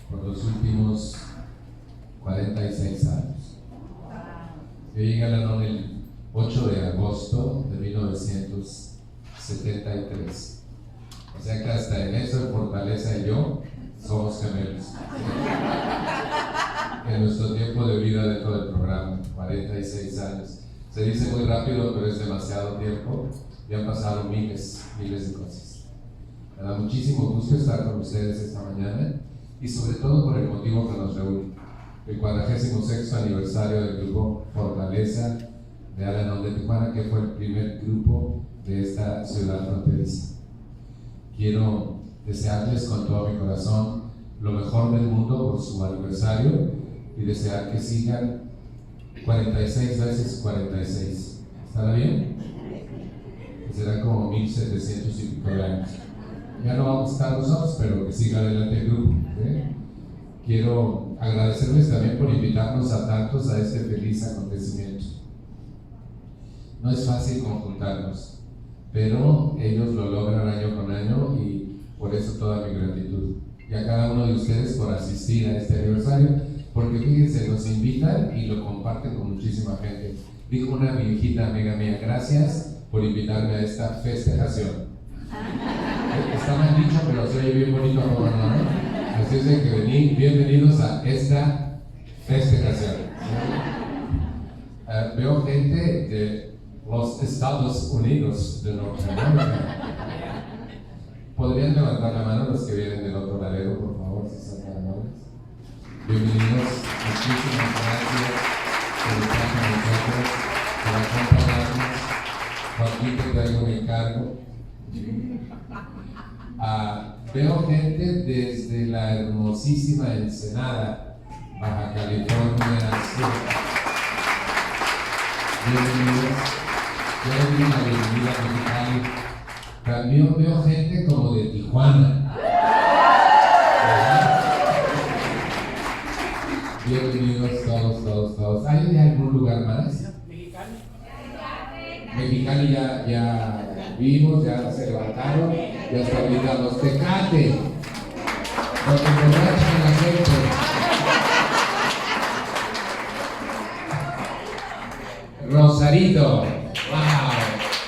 por los últimos 46 años. Yo llegué a Al-Anon el 8 de agosto de 1973. O sea que hasta en eso de Fortaleza y yo somos gemelos. En nuestro tiempo de vida dentro del programa, 46 años. Se dice muy rápido, pero es demasiado tiempo. Ya han pasado miles de cosas. Me da muchísimo gusto estar con ustedes esta mañana y sobre todo por el motivo que nos reúne. El 46º aniversario del grupo Fortaleza de Al-Anon de Tijuana, que fue el primer grupo de esta ciudad fronteriza. Quiero desearles con todo mi corazón lo mejor del mundo por su aniversario y desear que sigan 46 veces 46. ¿Estará bien? Será como 1700 y pico de años. Ya no vamos a estar nosotros, pero que siga adelante el grupo. Quiero agradecerles también por invitarnos a tantos a este feliz acontecimiento. No es fácil conjuntarnos, pero ellos lo logran año con año y por eso toda mi gratitud. Y a cada uno de ustedes por asistir a este aniversario, porque fíjense, nos invitan y lo comparten con muchísima gente. Dijo una viejita amiga mía, gracias por invitarme a esta festejación. Está mal dicho, pero se oye bien bonito, ¿no? Así es de que bienvenidos a esta festejación. Veo gente de los Estados Unidos de Norteamérica. ¿Podrían levantar la mano los que vienen del otro laredo, por favor, si son tan amables? Bienvenidos, muchísimas gracias por estar con nosotros, por acompañarnos. Joaquín, te traigo un encargo. Veo gente desde la hermosísima Ensenada, Baja California Sur. Bienvenidos. Yo les doy una bienvenida a Mexicali. También veo gente como de Tijuana. Bienvenidos todos. ¿Hay de algún lugar más? Mexicali ya vimos, ya se levantaron, ya está gritando Tecate, porque emborrachan la gente. Rosarito, wow,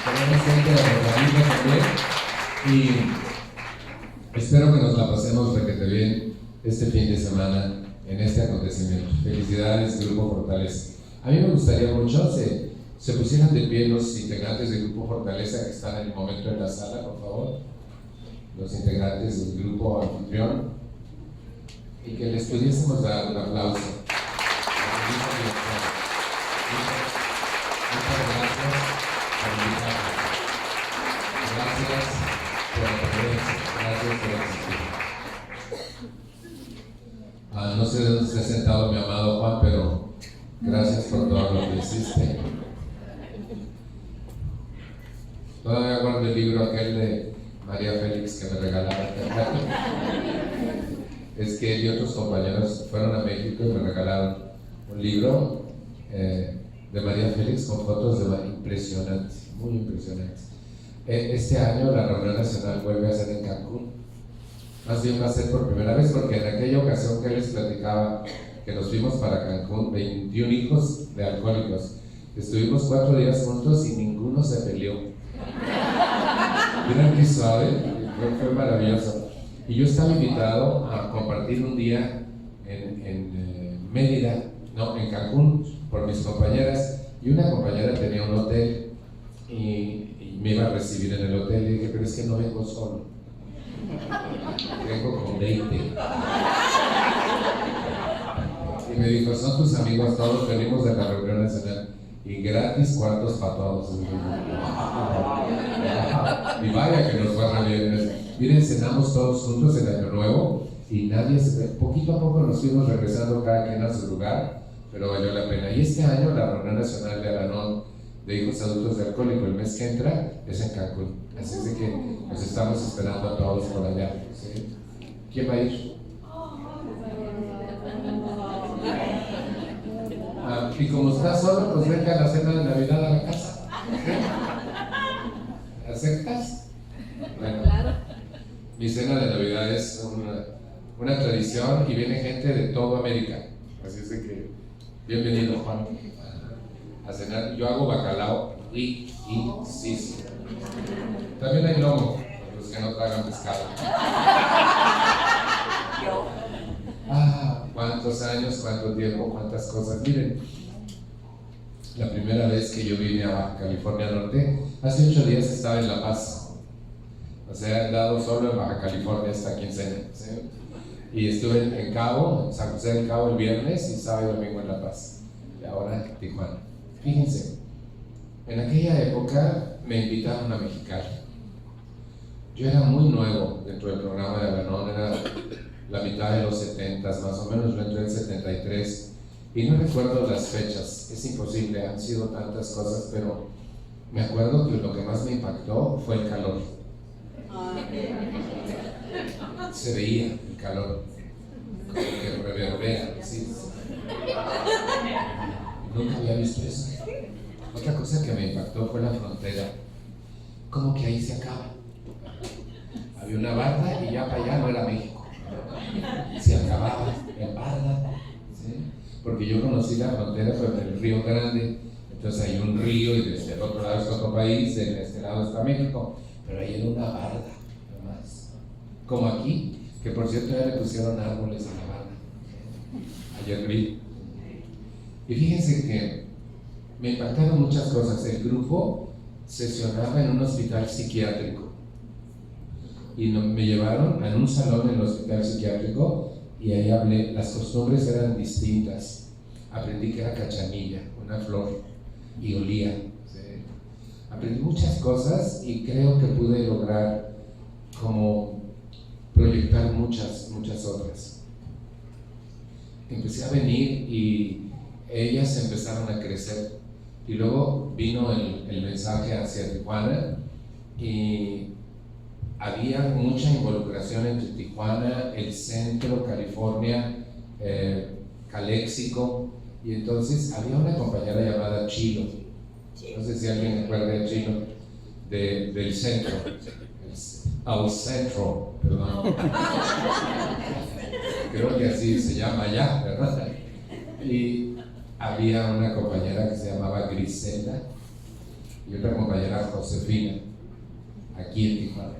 tenemos gente de Rosarito también y espero que nos la pasemos requete bien este fin de semana en este acontecimiento. Felicidades, Grupo Fortaleza. A mí me gustaría mucho se pusieran de pie los integrantes del Grupo Fortaleza que están en el momento en la sala, por favor. Los integrantes del Grupo Anfitrión. Y que les pudiésemos dar un aplauso. Muchas gracias por invitarnos. Gracias por existir. No sé de dónde se ha sentado mi amado Juan, pero gracias por todo lo que hiciste. Todavía guardo el libro aquel de María Félix que me regalaron. Es que él y otros compañeros fueron a México y me regalaron un libro de María Félix con fotos impresionantes, muy impresionantes. Este año la reunión nacional vuelve a ser en Cancún. Más bien va a ser por primera vez, porque en aquella ocasión que les platicaba que nos fuimos para Cancún, 21 hijos de alcohólicos. Estuvimos 4 días juntos y ninguno se peleó. Miren qué suave, fue maravilloso. Y yo estaba invitado a compartir un día en Mérida, no, en Cancún, por mis compañeras. Y una compañera tenía un hotel y me iba a recibir en el hotel. Y dije, pero es que no vengo solo, vengo con 20. Y me dijo, son tus amigos todos, venimos de la reunión nacional y gratis cuartos para todos. Y vaya que nos fue re bien. Miren, cenamos todos juntos en Año Nuevo y poquito a poco nos fuimos regresando cada quien a su lugar, pero valió la pena. Y este año la reunión nacional de Al-Anon de hijos adultos de alcohólico el mes que entra es en Cancún. Así es de que nos estamos esperando a todos por allá. ¿Sí? ¿Quién va a ir? Y como está solo, pues venga a la cena de Navidad a la casa. ¿Aceptas? Bueno, mi cena de Navidad es una tradición y viene gente de toda América. Así es de que, bienvenido Juan a cenar. Yo hago bacalao riquísimo. También hay lomo, los que no tragan pescado. Cuántos años, cuánto tiempo, cuántas cosas. Miren, la primera vez que yo vine a Baja California Norte, hace 8 días estaba en La Paz. O sea, he andado solo en Baja California esta quincena, ¿sí? Y estuve en Cabo, en San José del Cabo el viernes y sábado y domingo en La Paz. Y ahora en Tijuana. Fíjense, en aquella época me invitaron a Mexicali. Yo era muy nuevo dentro del programa de Alanon, era la mitad de los 70s, más o menos. Yo entré en 73 y no recuerdo las fechas, es imposible, han sido tantas cosas, pero me acuerdo que lo que más me impactó fue el calor. Se veía el calor, como que reverbera, ¿sí? Nunca había visto eso. Otra cosa que me impactó fue la frontera, como que ahí se acaba. Había una barda y ya para allá no era México, se acababa en barda, ¿sí? Porque yo conocí la frontera por el Río Grande, entonces hay un río y desde el otro lado está otro país, de este lado está México, pero ahí era una barda nomás, como aquí, que por cierto ya le pusieron árboles a la barda, ayer vi. Y fíjense que me impactaron muchas cosas. El grupo sesionaba en un hospital psiquiátrico y me llevaron a un salón en el hospital psiquiátrico y ahí hablé. Las costumbres eran distintas. Aprendí que era cachanilla, una flor, y olía, ¿sí? Aprendí muchas cosas y creo que pude lograr como proyectar muchas otras. Empecé a venir y ellas empezaron a crecer y luego vino el mensaje hacia Tijuana y había mucha involucración entre Tijuana, el centro, California, Caléxico, y entonces había una compañera llamada Chilo, no sé si alguien recuerda a Chilo, del centro, al centro, perdón, creo que así se llama allá, ¿verdad? Y había una compañera que se llamaba Griselda y otra compañera Josefina, aquí en Tijuana.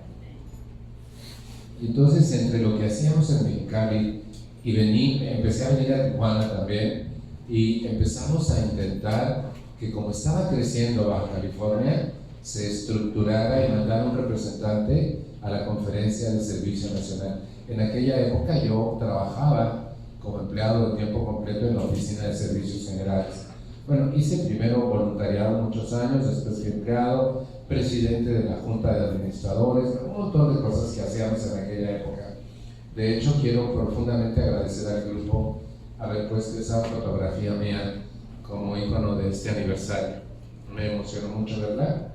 Y entonces, entre lo que hacíamos en Mexicali y empecé a venir a Tijuana también, y empezamos a intentar que, como estaba creciendo Baja California, se estructurara y mandara un representante a la Conferencia de Servicio Nacional. En aquella época yo trabajaba como empleado de tiempo completo en la Oficina de Servicios Generales. Bueno, hice primero voluntariado muchos años, después fui empleado, presidente de la Junta de Administradores, un montón de cosas que hacíamos en aquella época. De hecho, quiero profundamente agradecer al grupo haber puesto esa fotografía mía como ícono de este aniversario. Me emocionó mucho verla.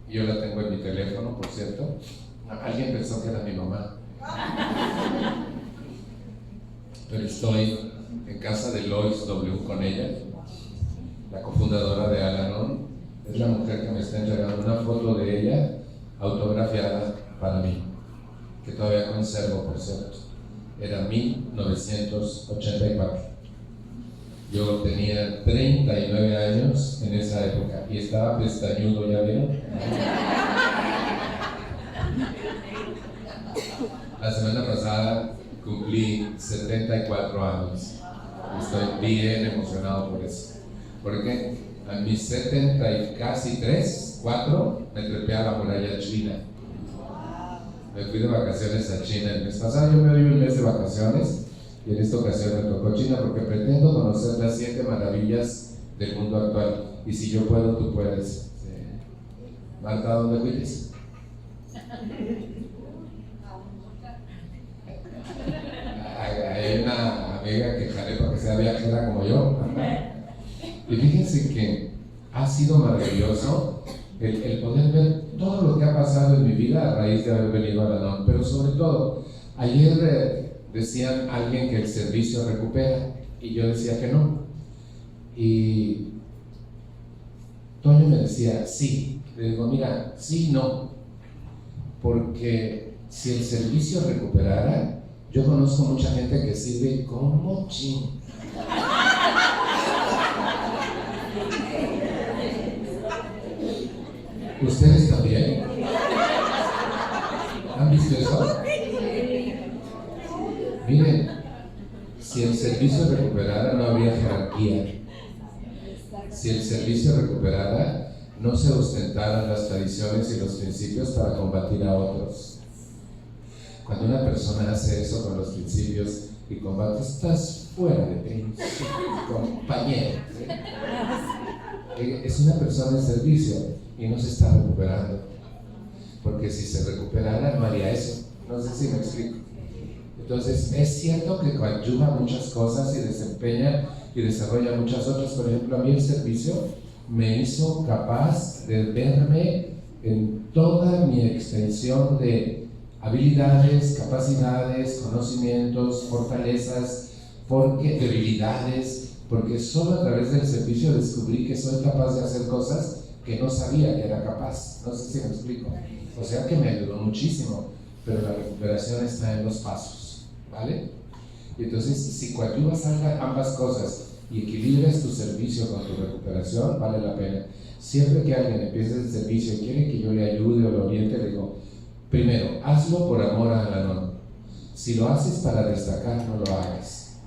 Yo la tengo en mi teléfono, por cierto. Alguien pensó que era mi mamá. Pero estoy en casa de Lois W. con ella, la cofundadora de Alanon. Es la mujer que me está entregando una foto de ella autografiada para mí, que todavía conservo, por cierto. Era 1984. Yo tenía 39 años en esa época y estaba pestañudo, ¿ya vieron? La semana pasada cumplí 74 años. Estoy bien emocionado por eso. Porque a mis 70 y casi 4 me trepé a la muralla china. Me fui de vacaciones a China el mes pasado. Yo me doy un mes de vacaciones y en esta ocasión me tocó China porque pretendo conocer las 7 maravillas del mundo actual. Y si yo puedo, tú puedes. Marta, ¿dónde fuiste? Hay una amiga que jalé para que sea viajera como yo. Y fíjense que ha sido maravilloso el poder ver todo lo que ha pasado en mi vida a raíz de haber venido a Alanon. Pero sobre todo, ayer decían alguien que el servicio recupera y yo decía que no. Y Toño me decía sí. Le digo, mira, sí, no. Porque si el servicio recuperara, Yo conozco mucha gente que sirve como chin. ¿Ustedes también? ¿Han visto eso? Miren, si el servicio recuperara no habría jerarquía. Si el servicio recuperara, no se ostentaran las tradiciones y los principios para combatir a otros. Cuando una persona hace eso con los principios y combate, estás fuera de principio, compañero. ¿Sí? Es una persona en servicio y no se está recuperando. Porque si se recuperara, no haría eso. No sé si me explico. Entonces, es cierto que coadyuva muchas cosas y desempeña y desarrolla muchas otras. Por ejemplo, a mí el servicio me hizo capaz de verme en toda mi extensión de habilidades, capacidades, conocimientos, fortalezas, debilidades, porque solo a través del servicio descubrí que soy capaz de hacer cosas que no sabía que era capaz. No sé si me explico. O sea que me ayudó muchísimo, pero la recuperación está en los pasos, ¿vale? Y entonces, si coadyuvas ambas cosas y equilibras tu servicio con tu recuperación, vale la pena. Siempre que alguien empiece el servicio y quiere que yo le ayude o lo oriente, le digo, primero, hazlo por amor a Al-Anon. Si lo haces para destacar, no lo hagas.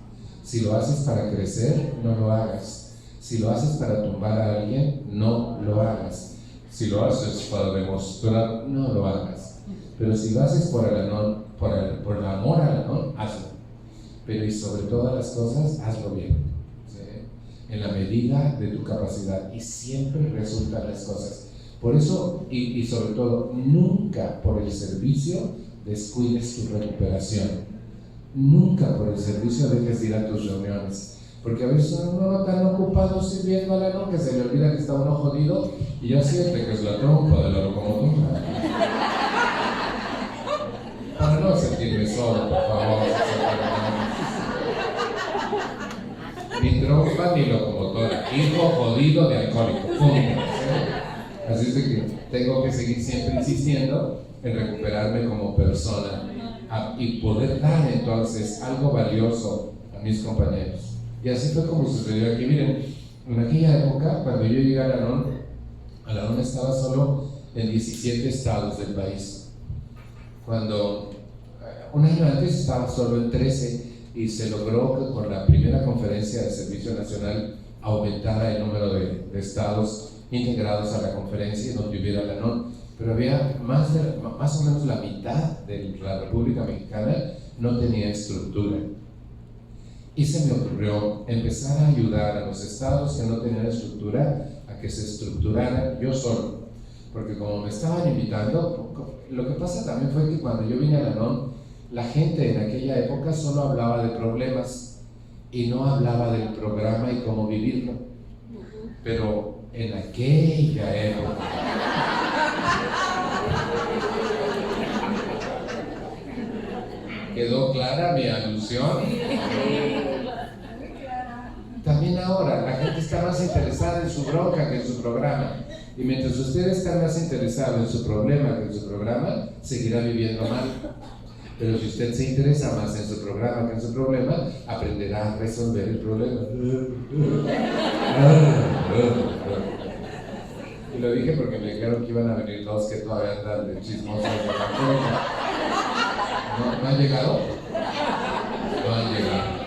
Si lo haces para crecer, no lo hagas. Si lo haces para tumbar a alguien, no lo hagas. Si lo haces para demostrar, no lo hagas. Pero si lo haces por Al-Anon, por el amor a Al-Anon, hazlo. Pero y sobre todas las cosas, hazlo bien. ¿Sí? En la medida de tu capacidad. Y siempre resultan las cosas. Por eso, y sobre todo, nunca por el servicio descuides tu recuperación. Nunca por el servicio dejes de ir a tus reuniones. Porque a veces uno tan ocupado sirviendo a la noche que se le olvida que está uno jodido y ya siente que es la trompa de la locomotora. Para no sentirme solo, por favor. Ni trompa ni locomotora. Hijo jodido de alcohólico. Punto. Así es de que tengo que seguir siempre insistiendo en recuperarme como persona y poder dar entonces algo valioso a mis compañeros. Y así fue como sucedió aquí. Miren, en aquella época, cuando yo llegué a Al-Anon estaba solo en 17 estados del país. Cuando un año antes estaba solo en 13 y se logró que con la primera conferencia de Servicio Nacional aumentara el número de estados integrados a la conferencia y donde hubiera Al-Anon, pero había más o menos la mitad de la República Mexicana no tenía estructura. Y se me ocurrió empezar a ayudar a los estados que no tenían estructura a que se estructuraran yo solo, porque como me estaban invitando, lo que pasa también fue que cuando yo vine a Al-Anon, la gente en aquella época solo hablaba de problemas y no hablaba del programa y cómo vivirlo. Pero en aquella época ¿quedó clara mi alusión? También ahora la gente está más interesada en su bronca que en su programa. Y mientras usted está más interesado en su problema que en su programa, seguirá viviendo mal. Pero si usted se interesa más en su programa que en su problema, aprenderá a resolver el problema. Y lo dije porque me dijeron que iban a venir dos que todavía andan de chismosos de la cosa. ¿No han llegado? No han llegado.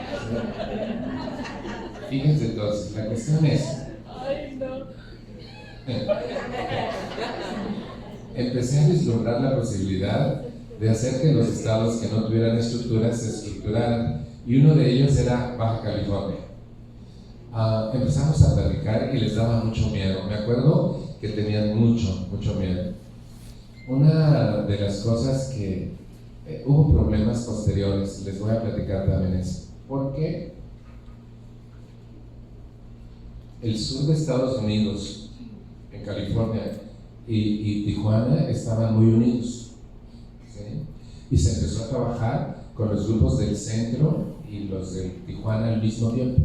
Fíjense entonces, la cuestión es... Ay, no. Empecé a vislumbrar la posibilidad de hacer que los estados que no tuvieran estructuras se estructuraran, y uno de ellos era Baja California. Empezamos a platicar y les daba mucho miedo. Me acuerdo que tenían mucho miedo. Una de las cosas que hubo problemas posteriores, les voy a platicar también eso, porque el sur de Estados Unidos, en California y Tijuana estaban muy unidos, ¿sí? Y se empezó a trabajar con los grupos del centro y los de Tijuana al mismo tiempo.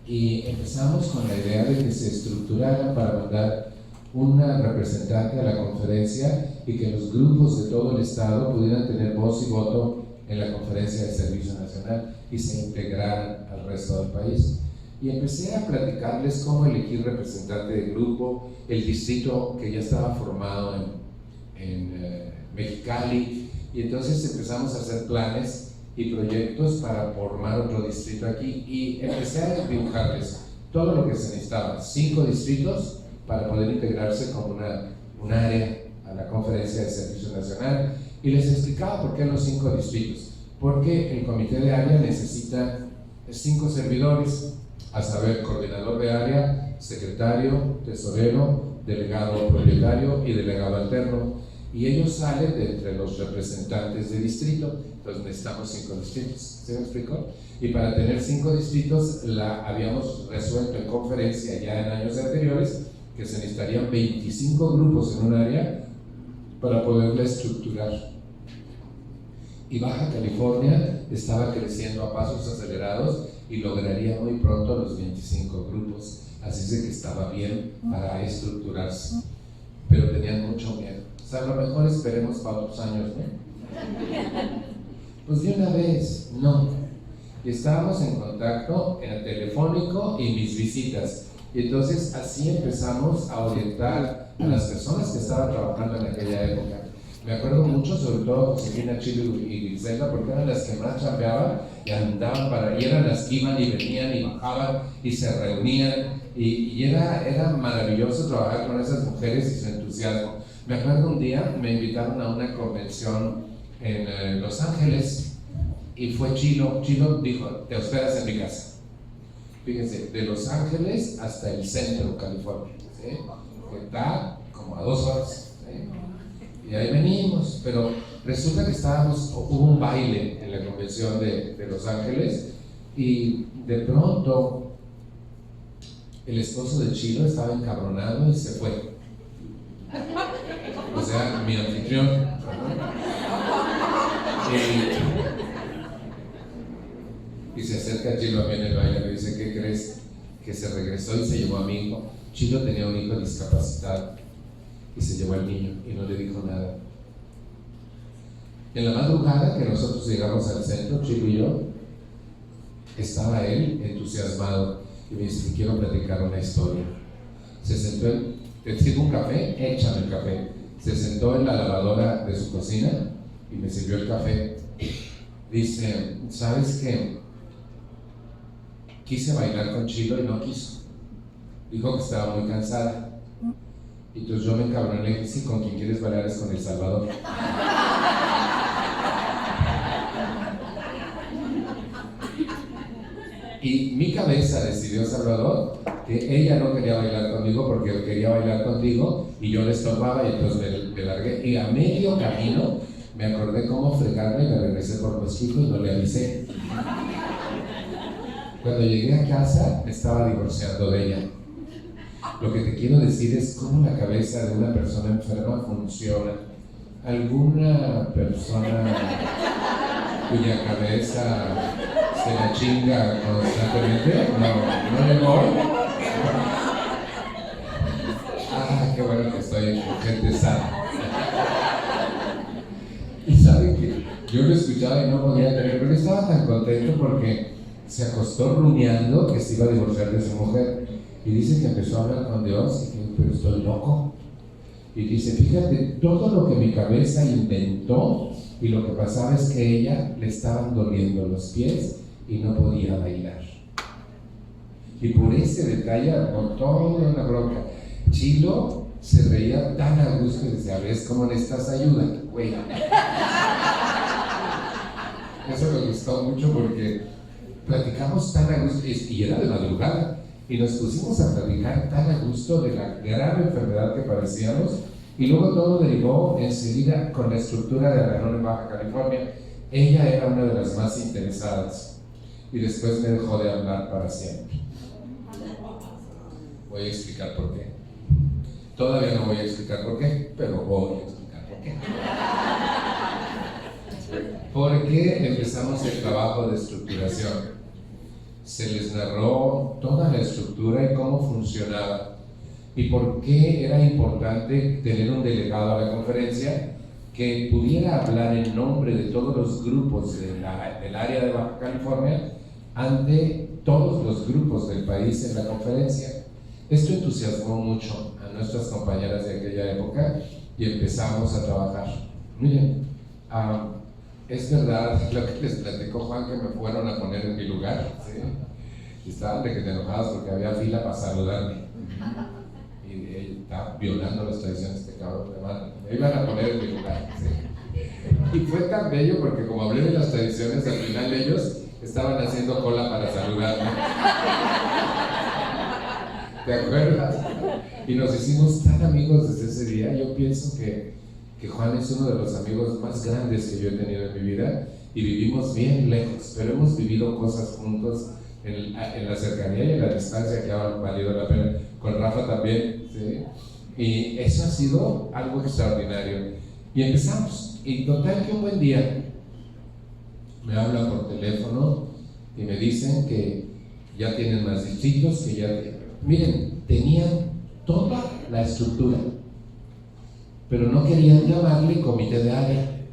Y empezamos con la idea de que se estructurara para mandar una representante a la conferencia y que los grupos de todo el estado pudieran tener voz y voto en la Conferencia de Servicio Nacional y se integraran al resto del país. Y empecé a platicarles cómo elegir representante de grupo, el distrito que ya estaba formado en Mexicali, y entonces empezamos a hacer planes y proyectos para formar otro distrito aquí, y empecé a dibujarles todo lo que se necesitaba, 5 distritos para poder integrarse como un área a la Conferencia de Servicio Nacional, y les explicaba por qué los 5 distritos, porque el comité de área necesita 5 servidores, a saber, coordinador de área, secretario, tesorero, delegado propietario y delegado alterno, y ellos salen de entre los representantes de distrito. Entonces necesitamos 5 distritos, ¿se me explicó? Y para tener 5 distritos habíamos resuelto en conferencia ya en años anteriores que se necesitarían 25 grupos en un área para poderla estructurar. Y Baja California estaba creciendo a pasos acelerados y lograría muy pronto los 25 grupos, así es de que estaba bien para estructurarse, pero tenían mucho miedo. O sea, a lo mejor esperemos para otros años, ¿no? Pues de una vez, no. Y estábamos en contacto en el telefónico y mis visitas, y entonces así empezamos a orientar a las personas que estaban trabajando en aquella época. Me acuerdo mucho, sobre todo Josefina, Chilo y Griselda, porque eran las que más chambeaban y andaban y eran las que iban y venían y bajaban y se reunían, y era maravilloso trabajar con esas mujeres y su entusiasmo. Me acuerdo un día me invitaron a una convención en Los Ángeles y fue Chilo dijo, te hospedas en mi casa. Fíjense, de Los Ángeles hasta el centro, California, ¿sí? Que está como a 2 horas, ¿sí? Y ahí venimos, pero resulta que hubo un baile en la convención de Los Ángeles, y de pronto el esposo de Chilo estaba encabronado y se fue. O sea, mi anfitrión. Y se acerca a Chilo a mí en el baile y me dice, ¿qué crees? Que se regresó y se llevó a mi hijo. Chilo tenía un hijo discapacitado y se llevó al niño y no le dijo nada. En la madrugada que nosotros llegamos al centro, Chilo y yo, estaba él entusiasmado y me dice, quiero platicar una historia. Se sentó te sirvo un café, échame el café. Se sentó en la lavadora de su cocina y me sirvió el café. Dice, ¿sabes qué? Quise bailar con Chilo y no quiso. Dijo que estaba muy cansada. Y entonces yo me encabroné y le dije, sí, con quien quieres bailar es con El Salvador. Y mi cabeza decidió, Salvador, que ella no quería bailar conmigo porque quería bailar contigo y yo le estorbaba, y entonces me largué. Y a medio camino me acordé cómo fregarme y me regresé por los hijos y no le avisé. Cuando llegué a casa me estaba divorciando de ella. Lo que te quiero decir es cómo la cabeza de una persona enferma funciona. ¿Alguna persona cuya cabeza se la chinga constantemente? No le voy. Ah, qué bueno que estoy con gente sana. Y saben que yo lo escuchaba y no podía creer, pero estaba tan contento porque se acostó rumiando que se iba a divorciar de su mujer. Y dice que empezó a hablar con Dios y que, pero estoy loco. Y dice, fíjate, todo lo que mi cabeza inventó, y lo que pasaba es que a ella le estaban doliendo los pies y no podía bailar. Y por ese detalle, por toda una bronca, Chilo se reía tan a gusto y decía, ¿ves cómo necesitas ayuda? Güey. Eso me gustó mucho porque platicamos tan a gusto, y era de madrugada. Y nos pusimos a platicar tan a gusto de la grave enfermedad que padecíamos, y luego todo derivó enseguida con la estructura de Aragón en Baja California. Ella era una de las más interesadas y después me dejó de hablar para siempre. Voy a explicar por qué. Todavía no voy a explicar por qué, pero voy a explicar por qué. Porque empezamos el trabajo de estructuración. Se les narró toda la estructura y cómo funcionaba y por qué era importante tener un delegado a la conferencia que pudiera hablar en nombre de todos los grupos del área de Baja California ante todos los grupos del país en la conferencia. Esto entusiasmó mucho a nuestras compañeras de aquella época y empezamos a trabajar. Miren, es verdad lo que les platicó Juan, que me fueron a poner en mi lugar, ¿sí? Y estaban de que te enojabas porque había fila para saludarme. Y él estaba violando las tradiciones de cabrón, me iban a poner en mi lugar, ¿sí? Y fue tan bello porque como hablé de las tradiciones, al final ellos estaban haciendo cola para saludarme. ¿Te acuerdas? Y nos hicimos tan amigos desde ese día. Yo pienso que Juan es uno de los amigos más grandes que yo he tenido en mi vida, y vivimos bien lejos, pero hemos vivido cosas juntos en la cercanía y en la distancia que han valido la pena. Con Rafa también, ¿sí? Y eso ha sido algo extraordinario. Y empezamos, y total que un buen día me hablan por teléfono y me dicen que ya tienen más distritos, que ya... Miren, tenían toda la estructura, pero no querían llamarle comité de área.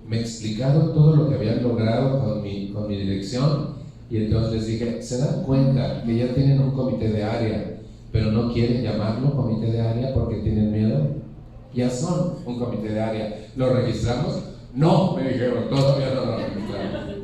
Me explicaron todo lo que habían logrado con mi dirección, y entonces les dije, ¿se dan cuenta que ya tienen un comité de área, pero no quieren llamarlo comité de área porque tienen miedo? Ya son un comité de área. ¿Lo registramos? No, me dijeron, todavía no lo registramos.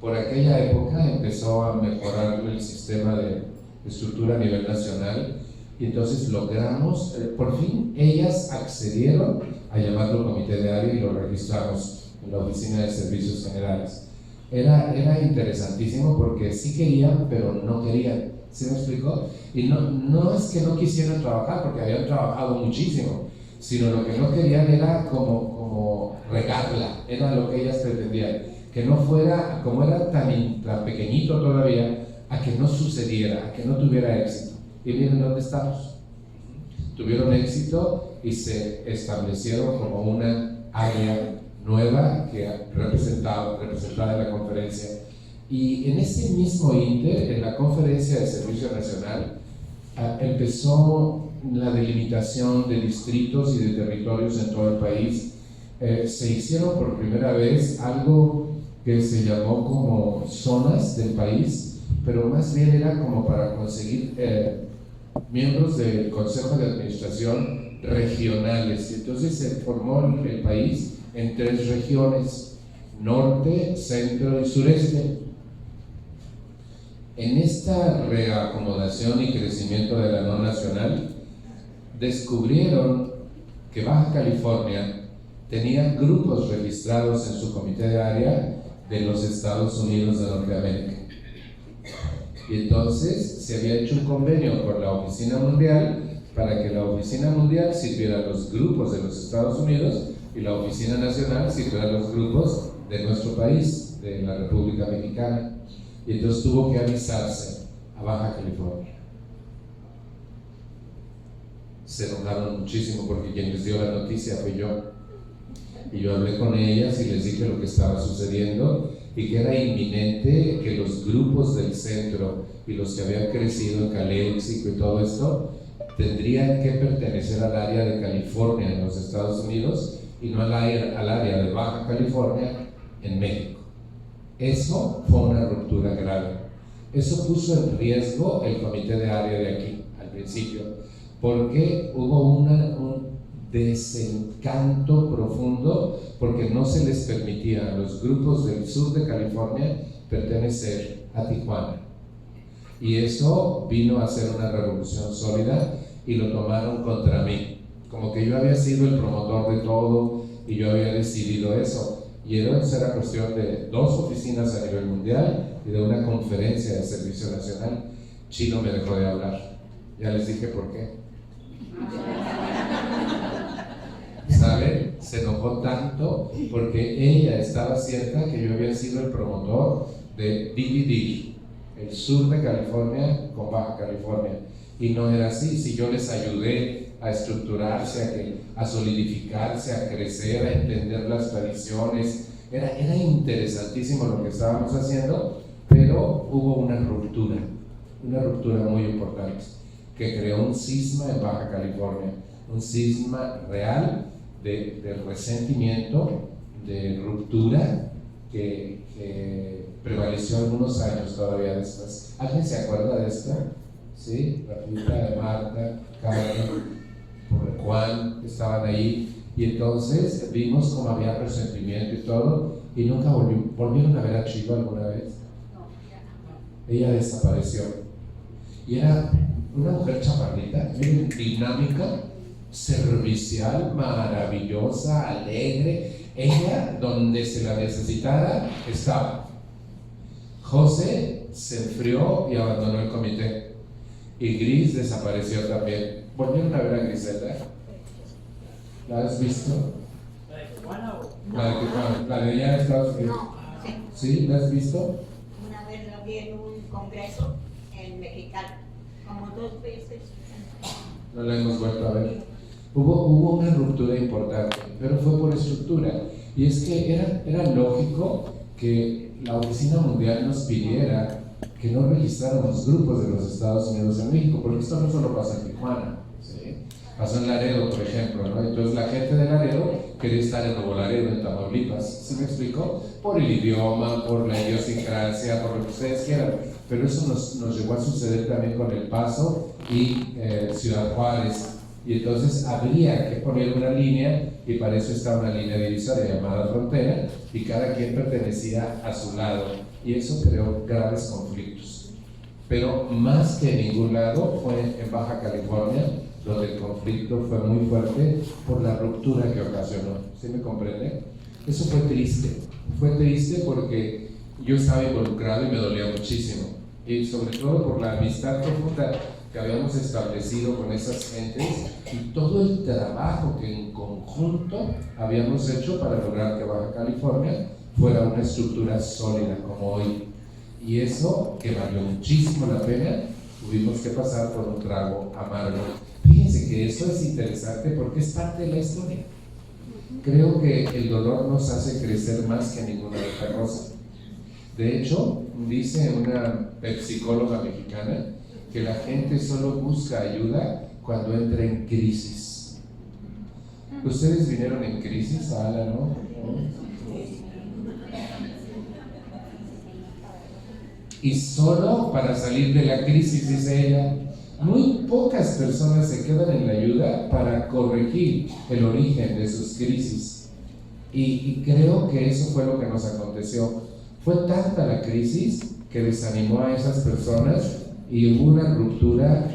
Por aquella época empezó a mejorar el sistema de estructura a nivel nacional, y entonces logramos, por fin ellas accedieron a llamarlo comité de área y lo registramos en la Oficina de Servicios Generales. Era interesantísimo porque sí querían, pero no querían. ¿Sí me explicó? Y no es que no quisieran trabajar, porque habían trabajado muchísimo, sino lo que no querían era como regarla, era lo que ellas pretendían, que no fuera, como era tan pequeñito todavía, a que no sucediera, a que no tuviera éxito. Y miren dónde estamos. Tuvieron éxito y se establecieron como una área nueva que representada en la conferencia. Y en ese mismo inter, en la conferencia de Servicio Nacional, empezó la delimitación de distritos y de territorios en todo el país. Se hicieron por primera vez algo que se llamó como zonas del país, pero más bien era como para conseguir miembros del Consejo de Administración regionales. Entonces se formó el país en 3 regiones: norte, centro y sureste. En esta reacomodación y crecimiento de la no nacional, descubrieron que Baja California tenía grupos registrados en su comité de área de los Estados Unidos de Norteamérica. Y entonces se había hecho un convenio con la Oficina Mundial para que la Oficina Mundial sirviera a los grupos de los Estados Unidos y la Oficina Nacional sirviera a los grupos de nuestro país, de la República Mexicana. Y entonces tuvo que avisarse a Baja California. Se enojaron muchísimo porque quien les dio la noticia fui yo. Y yo hablé con ellas y les dije lo que estaba sucediendo y que era inminente que los grupos del centro y los que habían crecido en Calexico y todo esto tendrían que pertenecer al área de California en los Estados Unidos y no al área de Baja California en México. Eso fue una ruptura grave. Eso puso en riesgo el comité de área de aquí al principio, porque hubo un desencanto profundo, porque no se les permitía a los grupos del sur de California pertenecer a Tijuana. Y eso vino a ser una revolución sólida y lo tomaron contra mí, como que yo había sido el promotor de todo y yo había decidido eso. Y eso era cuestión de 2 oficinas a nivel mundial y de una conferencia de Servicio Nacional. Chino me dejó de hablar. Ya les dije por qué. ¿Saben? Se enojó tanto porque ella estaba cierta que yo había sido el promotor de dividir el sur de California con Baja California. Y no era así. Si yo les ayudé a estructurarse, a solidificarse, a crecer, a entender las tradiciones, era interesantísimo lo que estábamos haciendo, pero hubo una ruptura muy importante que creó un cisma en Baja California, un cisma real de resentimiento, de ruptura que prevaleció algunos años todavía después. ¿Alguien se acuerda de esta? ¿Sí? Rafita, Marta, Carmen, Juan estaban ahí, y entonces vimos cómo había resentimiento y todo, y nunca volvieron a ver a Chico alguna vez. Ella desapareció, y era una mujer chaparrita, dinámica, servicial, maravillosa, alegre. Ella, donde se la necesitara, estaba. José se enfrió y abandonó el comité, y Gris desapareció también. ¿Volvieron a ver a Griselda? ¿La has visto? ¿La de Tijuana o? La de allá de Estados Unidos. No, sí. ¿Sí? ¿La has visto? Una vez la vi en un congreso en Mexicali, como 2 veces. No la hemos vuelto a ver. Hubo una ruptura importante, pero fue por estructura. Y es que era lógico que la Oficina Mundial nos pidiera que no registráramos grupos de los Estados Unidos en México, porque esto no solo pasa en Tijuana, ¿sí? Pasó en Laredo, por ejemplo, ¿no? Entonces la gente de Laredo quería estar en Nuevo Laredo, en Tamaulipas. ¿Sí me explico? Por el idioma, por la idiosincrasia, por lo que ustedes quieran. Pero eso nos llegó a suceder también con El Paso y Ciudad Juárez. Y entonces habría que poner una línea, y para eso está una línea divisoria llamada frontera, y cada quien pertenecía a su lado, y eso creó graves conflictos. Pero más que en ningún lado fue en Baja California, donde el conflicto fue muy fuerte por la ruptura que ocasionó. ¿Sí me comprende? Eso fue triste porque yo estaba involucrado y me dolía muchísimo, y sobre todo por la amistad profunda que habíamos establecido con esas gentes y todo el trabajo que en conjunto habíamos hecho para lograr que Baja California fuera una estructura sólida como hoy. Y eso, que valió muchísimo la pena, tuvimos que pasar por un trago amargo. Fíjense que eso es interesante porque es parte de la historia. Creo que el dolor nos hace crecer más que ninguna otra cosa. De hecho, dice una psicóloga mexicana que la gente solo busca ayuda cuando entra en crisis. Ustedes vinieron en crisis, Ala, ¿no? Y solo para salir de la crisis, dice ella, muy pocas personas se quedan en la ayuda para corregir el origen de sus crisis. Y creo que eso fue lo que nos aconteció. Fue tanta la crisis que desanimó a esas personas y hubo una ruptura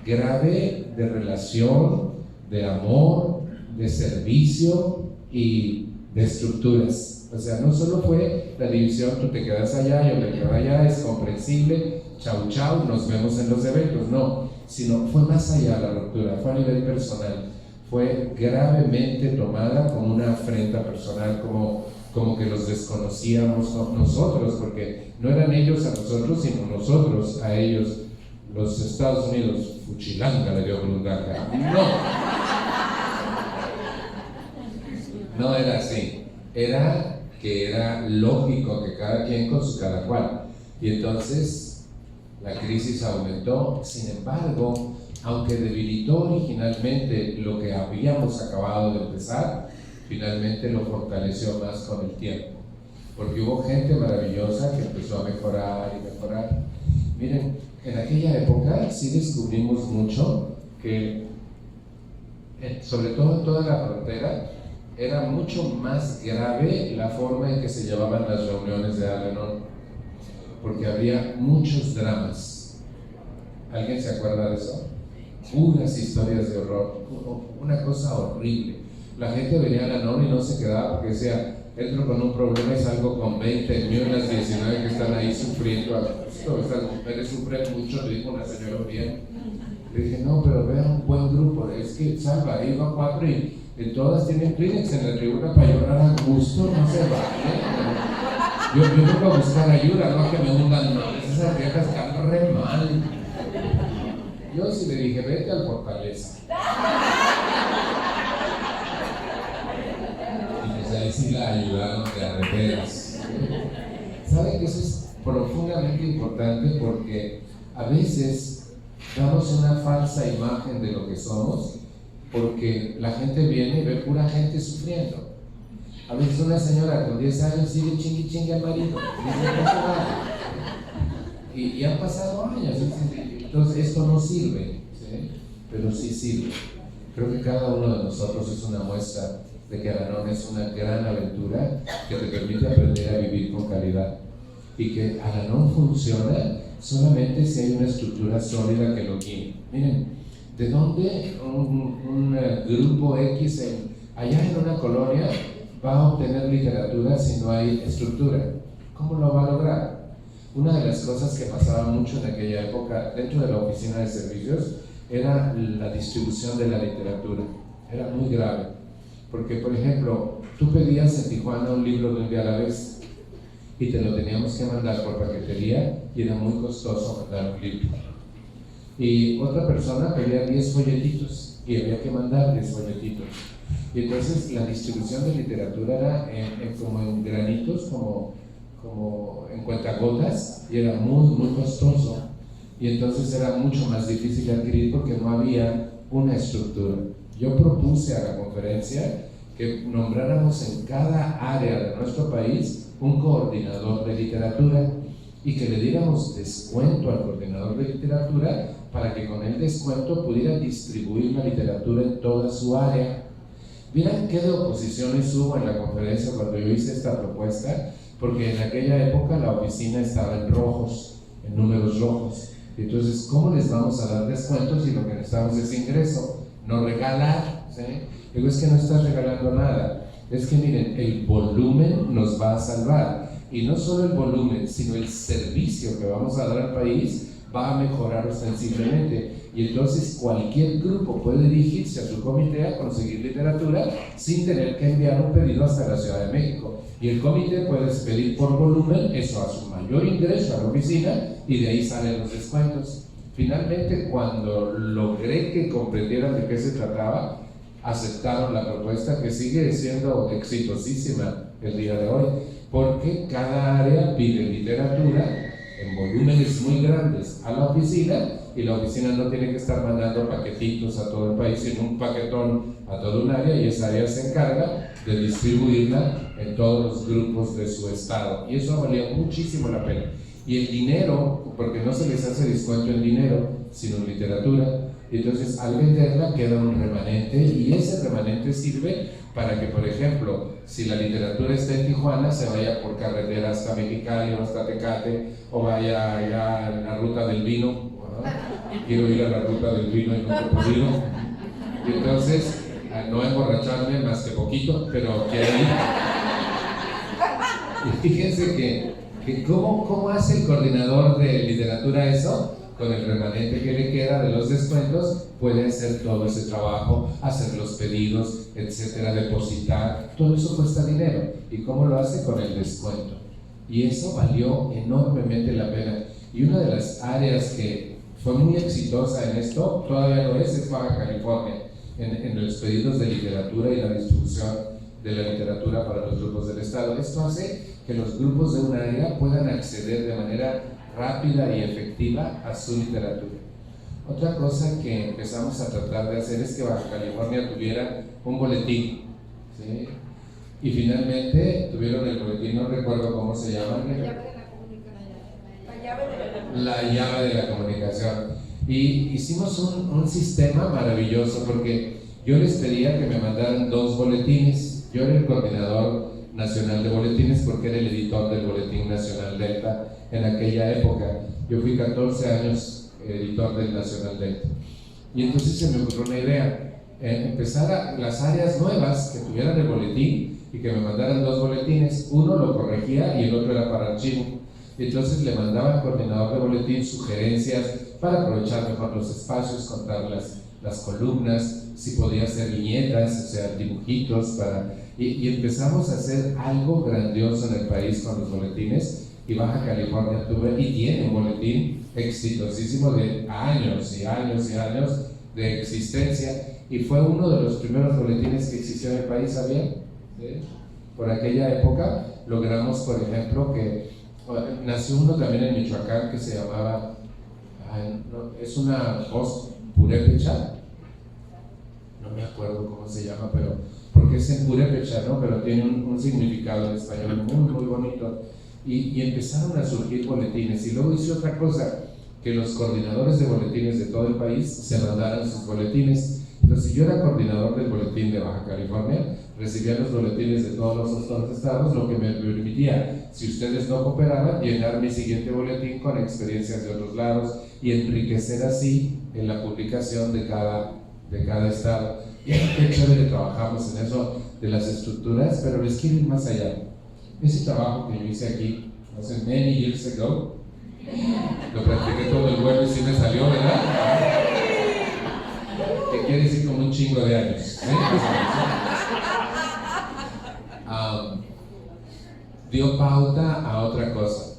grave de relación, de amor, de servicio y de estructuras. O sea, no solo fue la división, tú te quedas allá, yo me quedo allá, es comprensible, chau chau, nos vemos en los eventos, no, sino fue más allá la ruptura, fue a nivel personal, fue gravemente tomada como una afrenta personal, como que los desconocíamos nosotros, porque no eran ellos a nosotros, sino nosotros a ellos. Los Estados Unidos, Fuchilanga le dio Brundaca. No era así. Era que era lógico que cada quien con su cada cual. Y entonces la crisis aumentó. Sin embargo, aunque debilitó originalmente lo que habíamos acabado de empezar, finalmente lo fortaleció más con el tiempo, porque hubo gente maravillosa que empezó a mejorar y mejorar. Miren, en aquella época sí descubrimos mucho que, sobre todo en toda la frontera, era mucho más grave la forma en que se llevaban las reuniones de Al-Anon, porque había muchos dramas. ¿Alguien se acuerda de eso? Puras historias de horror, una cosa horrible. La gente venía a Al-Anon y no se quedaba porque decía, entro con un problema y salgo con 20, ni unas 19 que están ahí sufriendo. Estas mujeres sufren mucho, le dijo una señora bien. Le dije, no, pero vean un buen grupo, es que salva, ahí van 4 y todas tienen Kleenex en la tribuna para llorar a gusto, no se vale. Yo vengo a buscar ayuda, no que me hundan más, esas viejas que andan re mal. Yo sí le dije, vete al Fortaleza. Ahí sí la ayudaron de arreperas. ¿Saben que eso es profundamente importante? Porque a veces damos una falsa imagen de lo que somos porque la gente viene y ve pura gente sufriendo. A veces una señora con 10 años sigue chingue al marido. Y han pasado años. Entonces esto no sirve, ¿sí? Pero sí sirve. Creo que cada uno de nosotros es una muestra de que Al-Anon es una gran aventura que te permite aprender a vivir con calidad. Y que Al-Anon funciona solamente si hay una estructura sólida que lo guíe. Miren, ¿de dónde un grupo X allá en una colonia va a obtener literatura si no hay estructura? ¿Cómo lo va a lograr? Una de las cosas que pasaba mucho en aquella época dentro de la oficina de servicios era la distribución de la literatura. Era muy grave, porque por ejemplo, tú pedías en Tijuana un libro de un día a la vez y te lo teníamos que mandar por paquetería y era muy costoso mandar un libro. Y otra persona pedía 10 folletitos y había que mandar 10 folletitos. Y entonces la distribución de literatura era como en granitos, como en cuentagotas, y era muy costoso. Y entonces era mucho más difícil de adquirir porque no había una estructura. Yo propuse a la conferencia que nombráramos en cada área de nuestro país un coordinador de literatura y que le diéramos descuento al coordinador de literatura para que con el descuento pudiera distribuir la literatura en toda su área. Miren qué de oposiciones hubo en la conferencia cuando yo hice esta propuesta, porque en aquella época la oficina estaba en rojos, en números rojos. Entonces, ¿cómo les vamos a dar descuentos si lo que necesitamos es ingreso? No regalar, ¿sí? Digo, es que no estás regalando nada. Es que miren, el volumen nos va a salvar. Y no solo el volumen, sino el servicio que vamos a dar al país va a mejorar ostensiblemente. Y entonces cualquier grupo puede dirigirse a su comité a conseguir literatura sin tener que enviar un pedido hasta la Ciudad de México. Y el comité puede pedir por volumen, eso a su mayor ingreso a la oficina, y de ahí salen los descuentos. Finalmente, cuando logré que comprendieran de qué se trataba, aceptaron la propuesta, que sigue siendo exitosísima el día de hoy, porque cada área pide literatura en volúmenes muy grandes a la oficina, y la oficina no tiene que estar mandando paquetitos a todo el país, sino un paquetón a todo un área, y esa área se encarga de distribuirla en todos los grupos de su estado, y eso valía muchísimo la pena. Y el dinero, porque no se les hace descuento en dinero, sino en literatura, entonces al venderla queda un remanente, y ese remanente sirve para que, por ejemplo, si la literatura está en Tijuana, se vaya por carretera hasta Mexicali o hasta Tecate, o vaya allá a la ruta del vino. Quiero ir a la ruta del vino y no he podido. Y entonces, no emborracharme más que poquito, pero quiero ir. Y fíjense que ¿cómo hace el coordinador de literatura eso? Con el remanente que le queda de los descuentos, puede hacer todo ese trabajo, hacer los pedidos, etcétera, depositar. Todo eso cuesta dinero. ¿Y cómo lo hace? Con el descuento. Y eso valió enormemente la pena. Y una de las áreas que fue muy exitosa en esto, todavía lo es Baja California, en los pedidos de literatura y la distribución de la literatura para los grupos del Estado. Esto hace que los grupos de un área puedan acceder de manera rápida y efectiva a su literatura. Otra cosa que empezamos a tratar de hacer es que Baja California tuviera un boletín, ¿sí? Y finalmente tuvieron el boletín, no recuerdo cómo se llama. La llave de la comunicación. Y hicimos un sistema maravilloso, porque yo les pedía que me mandaran 2 boletines. Yo era el coordinador nacional de boletines porque era el editor del Boletín Nacional Delta en aquella época. Yo fui 14 años editor del Nacional Delta. Y entonces se me ocurrió una idea, empezar a las áreas nuevas que tuvieran el boletín y que me mandaran 2 boletines. Uno lo corregía y el otro era para archivo. Entonces le mandaba al coordinador de boletín sugerencias para aprovechar mejor los espacios, contar las columnas, si podía hacer viñetas, o sea, dibujitos, y empezamos a hacer algo grandioso en el país con los boletines. Y Baja California tuve y tiene un boletín exitosísimo de años y años y años de existencia, y fue uno de los primeros boletines que existió en el país, ¿sabían? ¿Sí? Por aquella época logramos, por ejemplo, que nació uno también en Michoacán que se llamaba, es una voz purépecha, no me acuerdo cómo se llama, pero porque es en purépecha, ¿no? Pero tiene un significado en español muy, muy bonito. Y empezaron a surgir boletines. Y luego hice otra cosa, que los coordinadores de boletines de todo el país se mandaran sus boletines. Entonces, si yo era coordinador del boletín de Baja California, recibía los boletines de todos los otros estados, lo que me permitía, si ustedes no cooperaban, llenar mi siguiente boletín con experiencias de otros lados y enriquecer así en la publicación de cada estado. Y qué chévere trabajamos en eso de las estructuras, pero les quiero ir más allá. Ese trabajo que yo hice aquí hace many years ago, lo practiqué todo el vuelo y sí me salió, ¿verdad? Que quiere decir como un chingo de años, ¿sí? Dio pauta a otra cosa.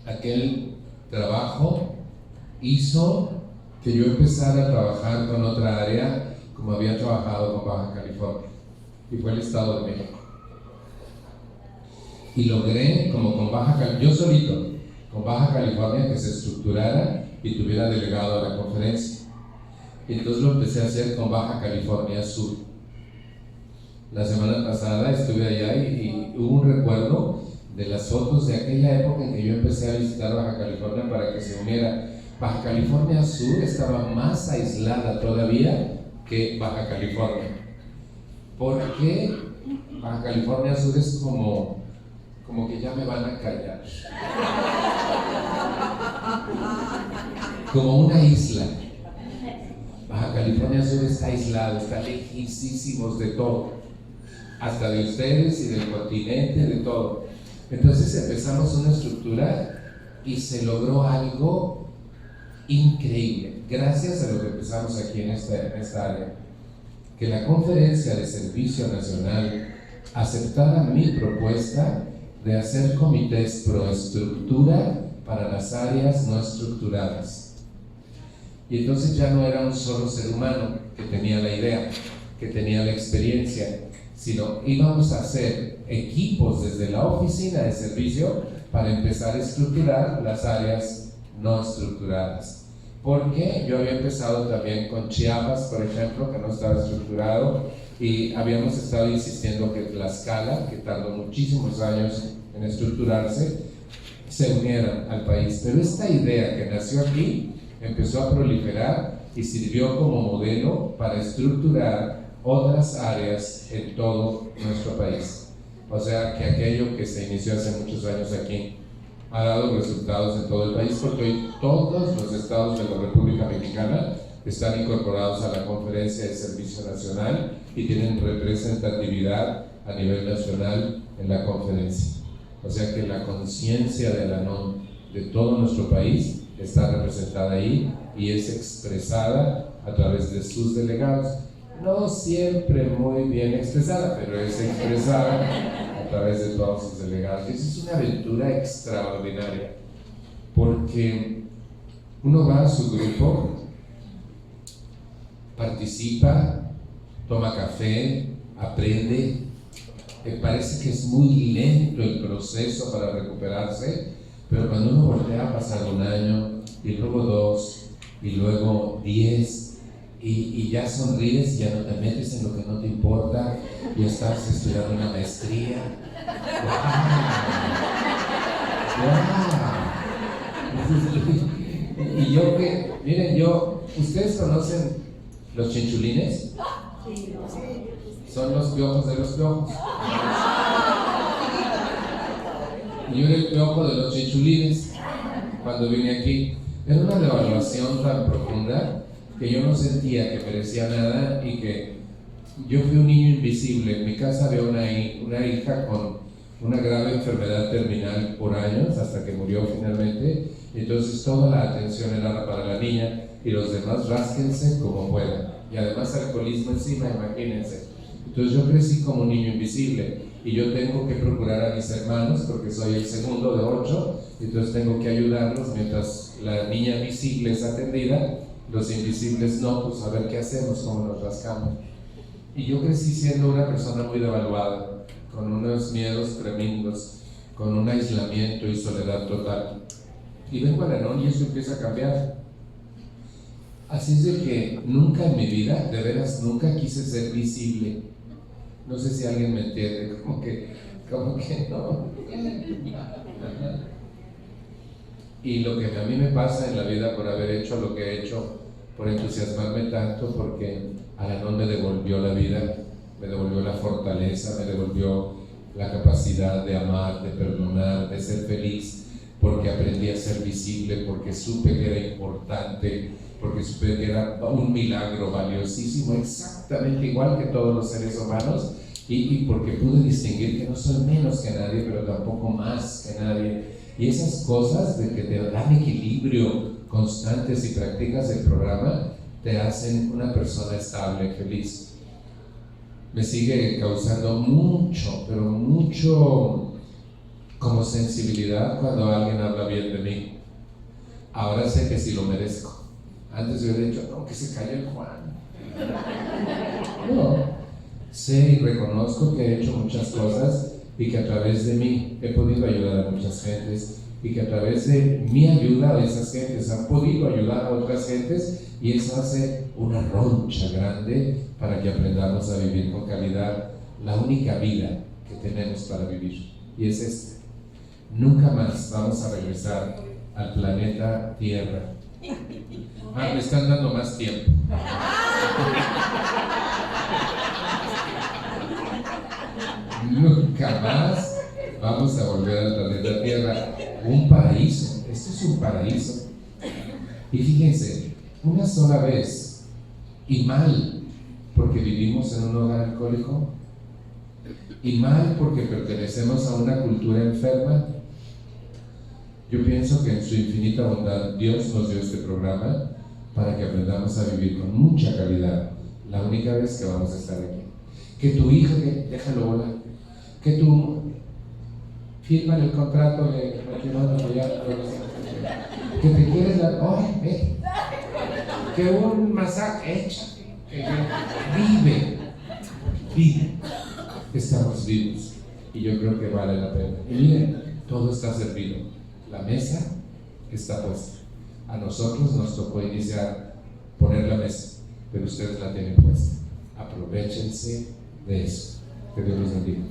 Aquel trabajo hizo que yo empezara a trabajar con otra área como había trabajado con Baja California, y fue el Estado de México. Y logré, como con yo solito, con Baja California, que se estructurara y tuviera delegado a la conferencia. Entonces lo empecé a hacer con Baja California Sur. La semana pasada estuve allá y hubo un recuerdo de las fotos de aquella época en que yo empecé a visitar Baja California para que se uniera. Baja California Sur estaba más aislada todavía que Baja California. Porque Baja California Sur es como que ya me van a callar. Como una isla. Baja California Sur está aislado, está lejísimos de todo, hasta de ustedes y del continente, de todo. Entonces empezamos una estructura y se logró algo increíble, gracias a lo que empezamos aquí en esta área. Que la Conferencia de Servicio Nacional aceptara mi propuesta de hacer comités pro estructura para las áreas no estructuradas. Y entonces ya no era un solo ser humano que tenía la idea, que tenía la experiencia, sino íbamos a hacer equipos desde la oficina de servicio para empezar a estructurar las áreas no estructuradas. Porque yo había empezado también con Chiapas, por ejemplo, que no estaba estructurado, y habíamos estado insistiendo que Tlaxcala, que tardó muchísimos años en estructurarse, se unieran al país. Pero esta idea que nació aquí empezó a proliferar y sirvió como modelo para estructurar otras áreas en todo nuestro país. O sea que aquello que se inició hace muchos años aquí ha dado resultados en todo el país, porque hoy todos los estados de la República Mexicana están incorporados a la Conferencia de Servicio Nacional y tienen representatividad a nivel nacional en la conferencia. O sea que la conciencia de la NOM de todo nuestro país está representada ahí y es expresada a través de sus delegados. No siempre muy bien expresada, pero es expresada a través de todos sus delegados. Esa es una aventura extraordinaria, porque uno va a su grupo, participa, toma café, aprende. Me parece que es muy lento el proceso para recuperarse, pero cuando uno voltea, pasa un año, y luego 2, y luego 10, y ya sonríes y ya no te metes en lo que no te importa, y estás estudiando una maestría. ¡Wow! Y yo que, miren, ¿ustedes conocen los chinchulines? Son los piojos de los piojos. Y yo era el piojo de los chinchulines cuando vine aquí. Era una devaluación tan profunda que yo no sentía que merecía nada y que yo fui un niño invisible. En mi casa había una hija con una grave enfermedad terminal por años hasta que murió finalmente. Entonces toda la atención era para la niña y los demás rásquense como puedan. Y además alcoholismo encima, imagínense. Entonces yo crecí como un niño invisible y yo tengo que procurar a mis hermanos porque soy el segundo de 8, entonces tengo que ayudarlos mientras la niña visible es atendida, los invisibles no, pues a ver qué hacemos, cómo nos rascamos. Y yo crecí siendo una persona muy devaluada, con unos miedos tremendos, con un aislamiento y soledad total. Y vengo a la NOM y eso empieza a cambiar. Así es de que nunca en mi vida, de veras, nunca quise ser visible. No sé si alguien me entiende, como que no. Y lo que a mí me pasa en la vida por haber hecho lo que he hecho, por entusiasmarme tanto, porque Al-Anon me devolvió la vida, me devolvió la fortaleza, me devolvió la capacidad de amar, de perdonar, de ser feliz, porque aprendí a ser visible, porque supe que era importante, porque supe que era un milagro valiosísimo, exactamente igual que todos los seres humanos, y porque pude distinguir que no soy menos que nadie, pero tampoco más que nadie. Y esas cosas de que te dan equilibrio constante si practicas el programa, te hacen una persona estable, feliz. Me sigue causando mucho, pero mucho como sensibilidad cuando alguien habla bien de mí. Ahora sé que sí lo merezco. Antes hubiera dicho, no, que se calle el Juan. No, sé y reconozco que he hecho muchas cosas y que a través de mí he podido ayudar a muchas gentes y que a través de mi ayuda a esas gentes han podido ayudar a otras gentes, y eso hace una roncha grande para que aprendamos a vivir con calidad la única vida que tenemos para vivir, y es esta. Nunca más vamos a regresar al planeta Tierra. Me están dando más tiempo. Nunca más vamos a volver al planeta Tierra. Un paraíso, esto es un paraíso. Y fíjense, una sola vez, y mal porque vivimos en un hogar alcohólico, y mal porque pertenecemos a una cultura enferma. Yo pienso que en su infinita bondad Dios nos dio este programa para que aprendamos a vivir con mucha calidad la única vez que vamos a estar aquí. Que tu hija, déjalo volar, que tú firman el contrato de matrimonio, que te quieres dar, que un masaje, vive, estamos vivos, y yo creo que vale la pena. Y miren, todo está servido, la mesa está puesta. A nosotros nos tocó poner la mesa, pero ustedes la tienen puesta. Aprovéchense de eso. Que Dios los bendiga.